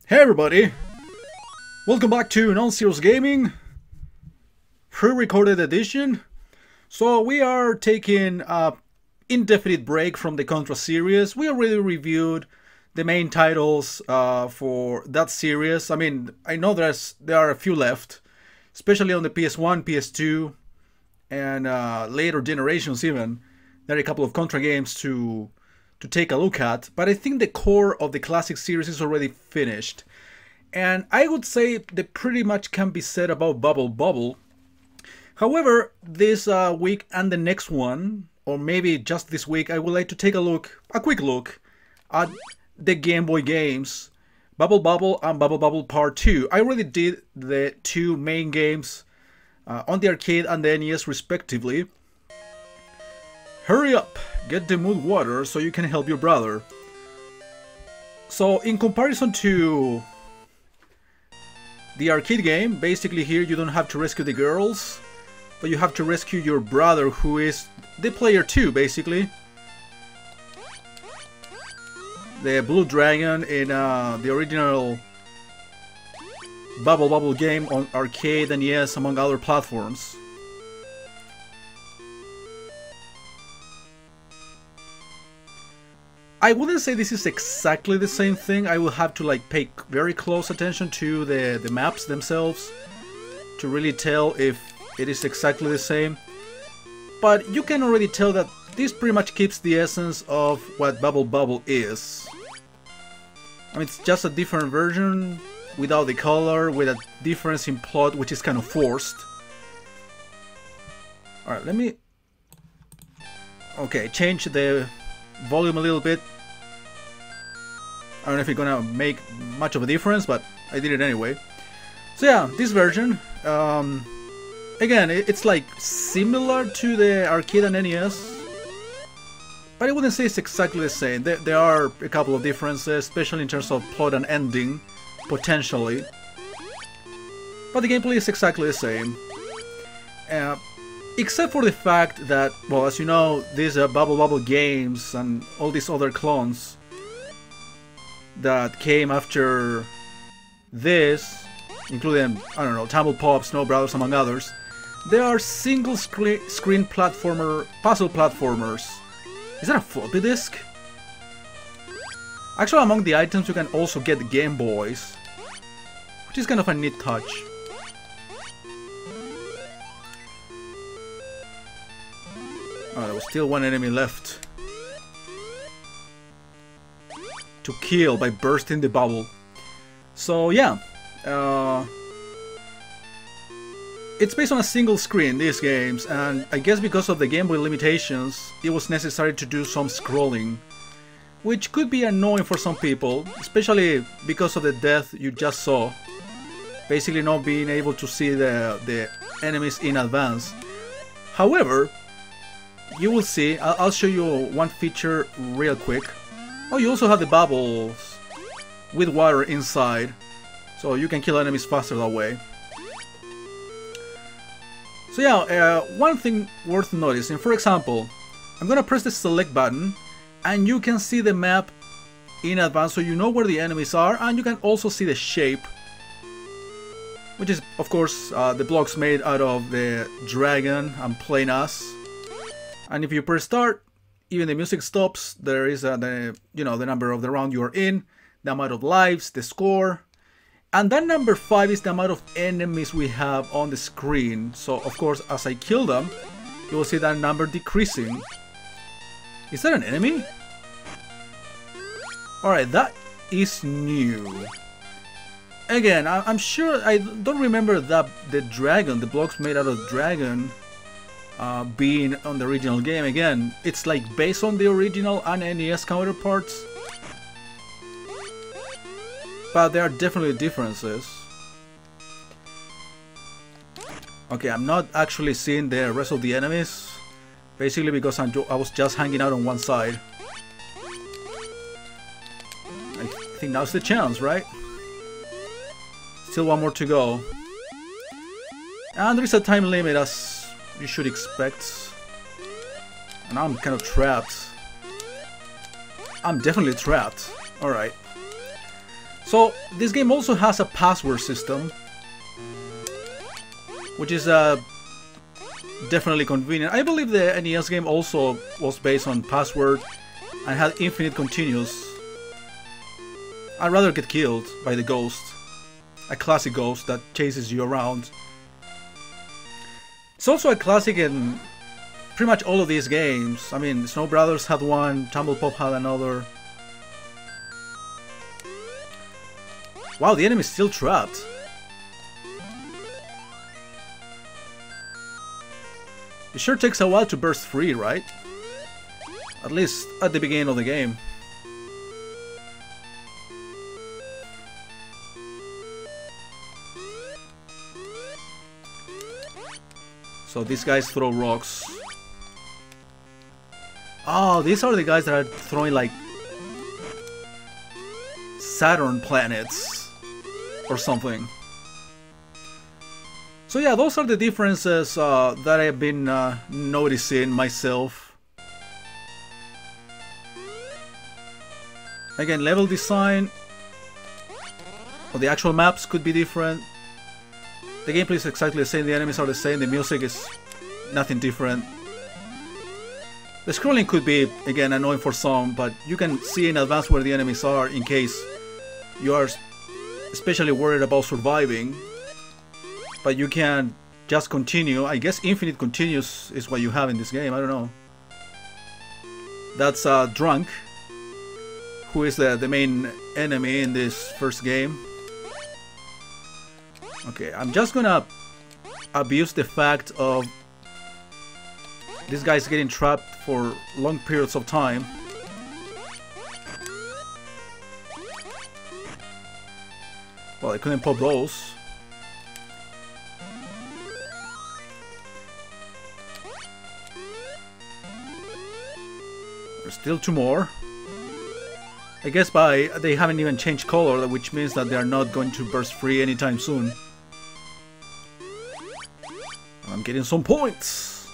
Hey everybody! Welcome back to Non-Serious Gaming pre-recorded edition. So we are taking a indefinite break from the Contra series. We already reviewed the main titles for that series. I mean, I know there are a few left, especially on the PS1, PS2, and later generations even. There are a couple of Contra games to take a look at, but I think the core of the classic series is already finished. And I would say that pretty much can be said about Bobble. However, this week and the next one, or maybe just this week, I would like to take a quick look at the Game Boy games, Bobble and Bobble Part 2. I already did the two main games on the arcade and the NES respectively. Hurry up, get the mood water so you can help your brother. So in comparison to the arcade game, basically here you don't have to rescue the girls, but you have to rescue your brother, who is the player 2 basically. The blue dragon in the original Bobble game on arcade and NES, among other platforms. I wouldn't say this is exactly the same thing. I will have to like pay very close attention to the maps themselves to really tell if it is exactly the same. But you can already tell that this pretty much keeps the essence of what Bobble is. I mean, it's just a different version without the color, with a difference in plot, which is kind of forced. Alright, let me... Okay, change the volume a little bit. I don't know if it's gonna make much of a difference, but I did it anyway. So yeah, this version, again, it's like similar to the arcade and NES, but I wouldn't say it's exactly the same. There are a couple of differences, especially in terms of plot and ending, potentially. But the gameplay is exactly the same. Except for the fact that, well, as you know, these Bobble games and all these other clones that came after this, including, I don't know, Tumble Pop, Snow Brothers, among others, they are single screen platformer, puzzle platformers. Is that a floppy disk? Actually, among the items you can also get Game Boys, which is kind of a neat touch. Oh, there was still one enemy left to kill by bursting the bubble. So yeah, it's based on a single screen, these games, and I guess because of the Game Boy limitations, it was necessary to do some scrolling, which could be annoying for some people, especially because of the death you just saw. Basically not being able to see the enemies in advance. However, you will see, I'll show you one feature real quick. Oh, you also have the bubbles with water inside, so you can kill enemies faster that way. So yeah, one thing worth noticing, for example, I'm gonna press the select button and you can see the map in advance, so you know where the enemies are, and you can also see the shape, which is of course the blocks made out of the dragon I'm playing as. And if you press start, even the music stops. There is the number of the round you are in, the amount of lives, the score, and that number 5 is the amount of enemies we have on the screen. So of course, as I kill them, you will see that number decreasing. Is that an enemy? Alright, that is new. Again, I'm sure, I don't remember that the dragon, the blocks made out of dragon, being on the original game. Again, it's like based on the original and NES counterparts, but there are definitely differences. Okay, I'm not actually seeing the rest of the enemies, basically because I was just hanging out on one side. I think now's the chance, right? Still one more to go, and there is a time limit, as you should expect. And I'm kind of trapped. I'm definitely trapped. Alright. So this game also has a password system, which is definitely convenient. I believe the NES game also was based on password and had infinite continuous. I'd rather get killed by the ghost, a classic ghost that chases you around. It's also a classic in pretty much all of these games. I mean, Snow Brothers had one, Tumble Pop had another. Wow, the enemy is still trapped. It sure takes a while to burst free, right? At least at the beginning of the game. So these guys throw rocks. Oh, these are the guys that are throwing like Saturn planets or something. So yeah, those are the differences that I've been noticing myself. Again, level design, or the actual maps could be different. The gameplay is exactly the same, the enemies are the same, the music is nothing different. The scrolling could be, again, annoying for some, but you can see in advance where the enemies are in case you are especially worried about surviving. But you can just continue. I guess infinite continuous is what you have in this game, I don't know. That's Drunk, who is the main enemy in this first game. Okay, I'm just gonna abuse the fact of this guy's getting trapped for long periods of time. Well, I couldn't pop those. There's still two more. I guess they haven't even changed color, which means that they are not going to burst free anytime soon. I'm getting some points!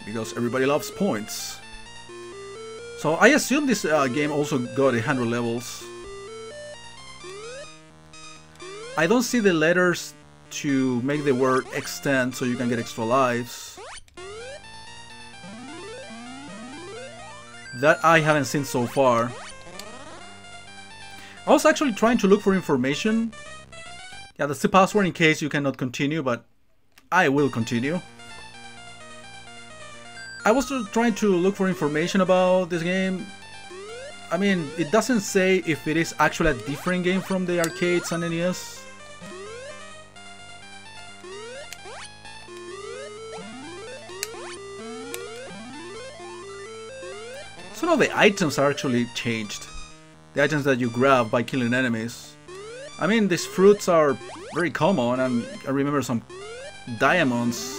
Because everybody loves points. So I assume this game also got 100 levels. I don't see the letters to make the word extend so you can get extra lives. That I haven't seen so far. I was actually trying to look for information. Yeah, that's the password in case you cannot continue, but I will continue. I was trying to look for information about this game. I mean, it doesn't say if it is actually a different game from the arcades and NES. So now the items are actually changed. The items that you grab by killing enemies. I mean, these fruits are very common, and I remember some diamonds,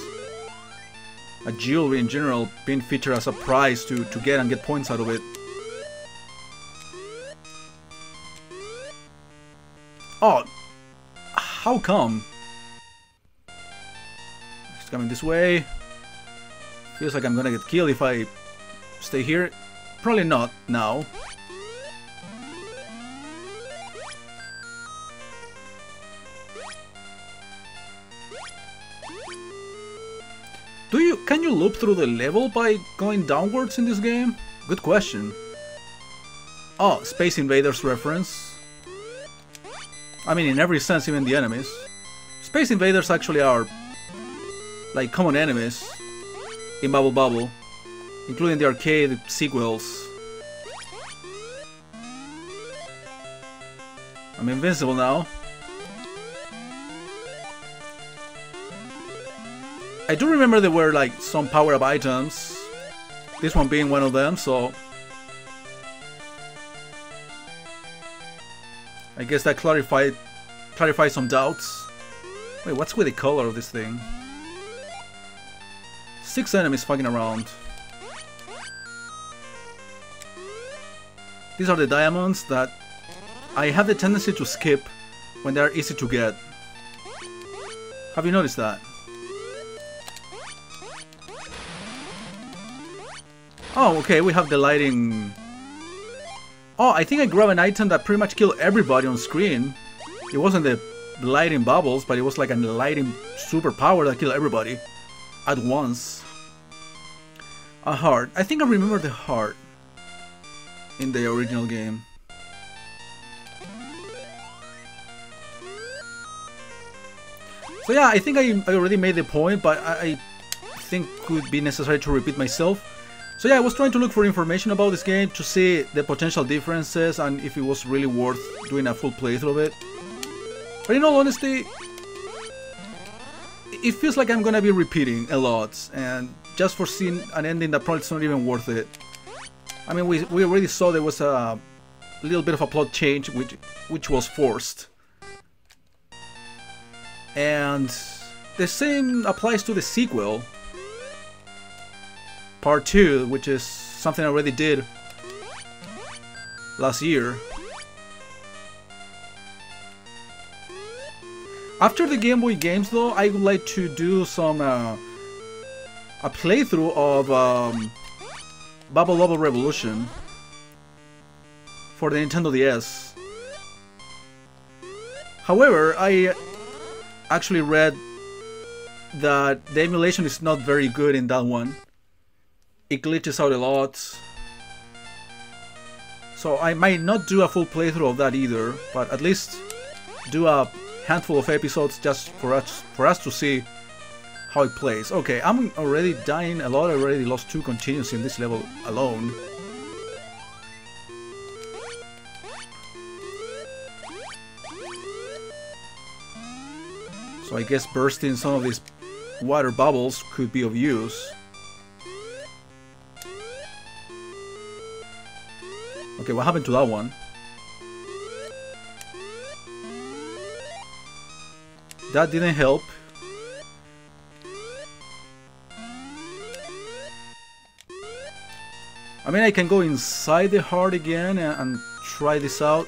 jewelry in general, being featured as a prize to get and get points out of it. Oh, how come? It's coming this way. Feels like I'm gonna get killed if I stay here. Probably not now. Can you loop through the level by going downwards in this game? Good question. Oh, Space Invaders reference. I mean, in every sense, even the enemies. Space Invaders actually are like common enemies in Bobble, including the arcade sequels. I'm invincible now. I do remember there were like some power-up items, this one being one of them, so I guess that clarifies some doubts. Wait, what's with the color of this thing? 6 enemies fucking around. These are the diamonds that I have the tendency to skip when they're easy to get. Have you noticed that? Oh, okay, we have the lighting Oh, I think I grabbed an item that pretty much killed everybody on screen. It wasn't the lighting bubbles, but it was like a lighting superpower that killed everybody at once. A heart. I think I remember the heart in the original game. So yeah, I think I already made the point, but I think it could be necessary to repeat myself. So yeah, I was trying to look for information about this game to see the potential differences and if it was really worth doing a full playthrough of it. But in all honesty, it feels like I'm gonna be repeating a lot, and just for seeing an ending that probably is not even worth it. I mean, we already saw there was a little bit of a plot change which was forced. And the same applies to the sequel, Part 2, which is something I already did last year. After the Game Boy games though, I would like to do some a playthrough of Bobble Revolution for the Nintendo DS. However, I actually read that the emulation is not very good in that one. It glitches out a lot. So I might not do a full playthrough of that either, but at least do a handful of episodes just for us to see how it plays. Okay, I'm already dying a lot. I already lost 2 continues in this level alone. So I guess bursting some of these water bubbles could be of use. Okay, what happened to that one? That didn't help. I mean, I can go inside the heart again and try this out.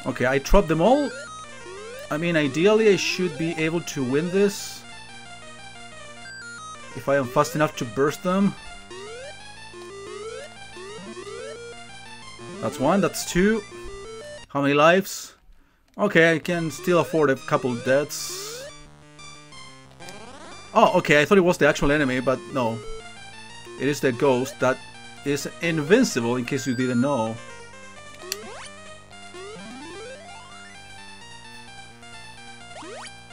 Okay, I trapped them all. I mean, ideally I should be able to win this if I am fast enough to burst them. That's 1, that's 2. How many lives? Okay, I can still afford a couple deaths. Oh, okay, I thought it was the actual enemy, but no. It is the ghost that is invincible, in case you didn't know.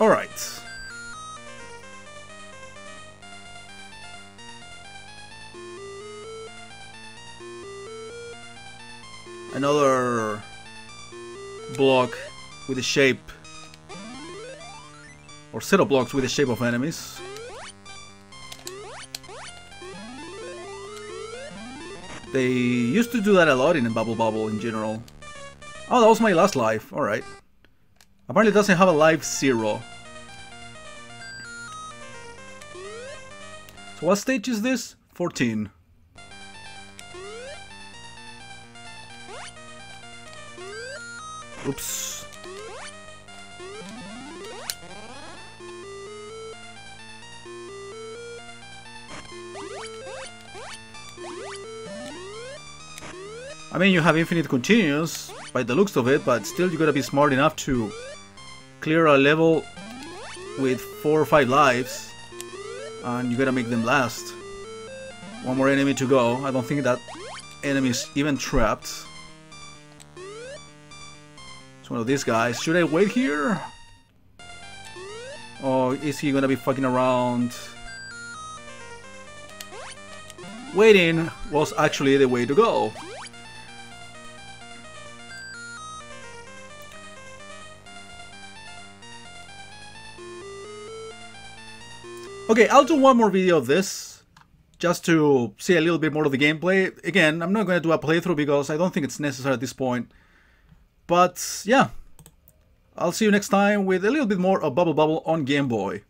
Alright. Another block with the shape, or set of blocks with the shape of enemies. They used to do that a lot in Bobble in general. Oh, that was my last life. Alright. Apparently it doesn't have a life 0. So what stage is this? 14. Oops. I mean, you have infinite continues by the looks of it, but still you gotta be smart enough to clear a level with 4 or 5 lives, and you gotta make them last. 1 more enemy to go. I don't think that enemy is even trapped. It's one of these guys. Should I wait here? Or is he gonna be fucking around? Waiting was actually the way to go. Okay, I'll do 1 more video of this, just to see a little bit more of the gameplay. Again, I'm not going to do a playthrough because I don't think it's necessary at this point. But yeah, I'll see you next time with a little bit more of Bobble on Game Boy.